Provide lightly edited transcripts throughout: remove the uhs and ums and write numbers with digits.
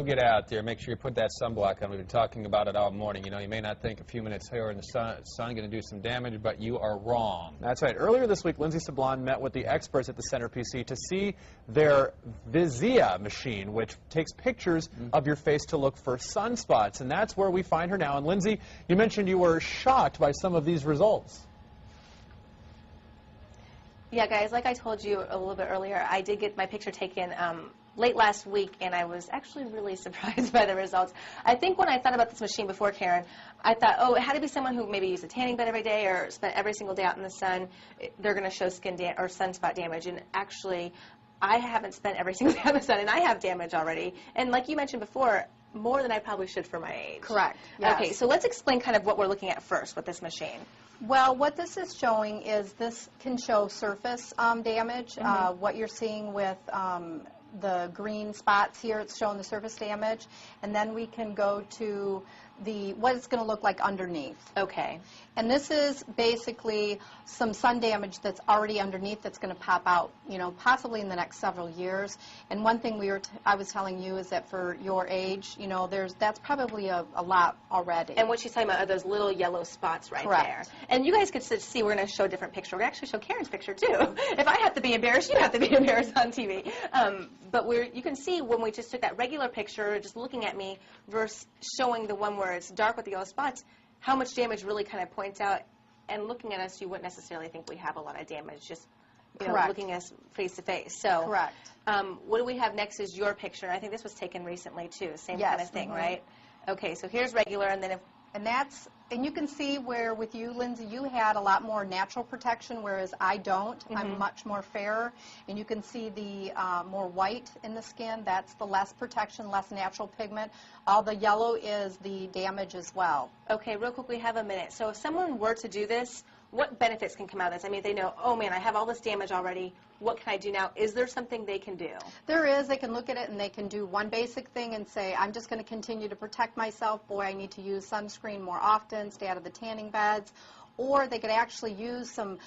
get out there, make sure you put that sunblock on. We've been talking about it all morning. You know, you may not think a few minutes here in the sun going to do some damage, but you are wrong. That's right. Earlier this week, Lindsay Sablon met with the experts at the Center PC to see their Vizia machine, which takes pictures of your face to look for sunspots. And that's where we find her now. And Lindsay, you mentioned you were shocked by some of these results. Yeah, guys, like I told you a little bit earlier, I did get my picture taken late last week, and I was actually really surprised by the results. I think when I thought about this machine before, Karen, I thought, oh, it had to be someone who maybe used a tanning bed every day or spent every single day out in the sun. They're going to show skin or sunspot damage, and actually, I haven't spent every single day out in the sun, and I have damage already. And like you mentioned before, more than I probably should for my age. Correct. Yes. Okay, so let's explain kind of what we're looking at first with this machine. Well, what this is showing is this can show surface damage. What you're seeing with the green spots here, it's showing the surface damage. And then we can go to what it's going to look like underneath. Okay. And this is basically some sun damage that's already underneath that's going to pop out, you know, possibly in the next several years. And one thing I was telling you is that for your age, you know, that's probably a lot already. And what she's talking about are those little yellow spots right there. And you guys could see we're going to show a different picture. We're going to actually show Karen's picture too. If I have to be embarrassed, you have to be embarrassed on TV. But you can see when we just took that regular picture, just looking at me, versus showing the one where it's dark with the yellow spots, how much damage really kind of points out. And looking at us, you wouldn't necessarily think we have a lot of damage, just you know, looking at us face to face. So, what do we have next is your picture. I think this was taken recently too, same kind of thing, right? Okay, so here's regular, and then and you can see where with you, Lindsay, you had a lot more natural protection, whereas I don't. I'm much more fairer, and you can see the more white in the skin. That's the less protection, less natural pigment. All the yellow is the damage as well. Okay, real quick, we have a minute. So if someone were to do this, what benefits can come out of this? I mean, they know, oh man, I have all this damage already. What can I do now? Is there something they can do? There is. They can look at it and they can do one basic thing and say, I'm just going to continue to protect myself. Boy, I need to use sunscreen more often, stay out of the tanning beds. Or they could actually use some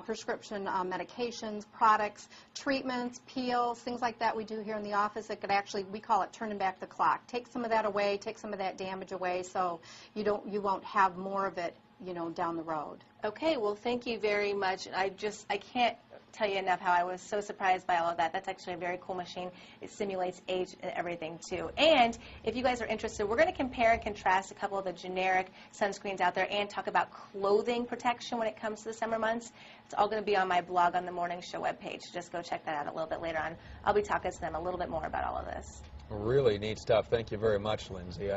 prescription medications, products, treatments, peels, things like that we do here in the office that could actually, we call it turning back the clock. Take some of that away, take some of that damage away so you won't have more of it, you know, down the road. Okay, well, thank you very much. I can't tell you enough how I was so surprised by all of that. That's actually a very cool machine. It simulates age and everything, too. And if you guys are interested, we're going to compare and contrast a couple of the generic sunscreens out there and talk about clothing protection when it comes to the summer months. It's all going to be on my blog on the Morning Show webpage. Just go check that out a little bit later on. I'll be talking to them a little bit more about all of this. Really neat stuff. Thank you very much, Lindsay.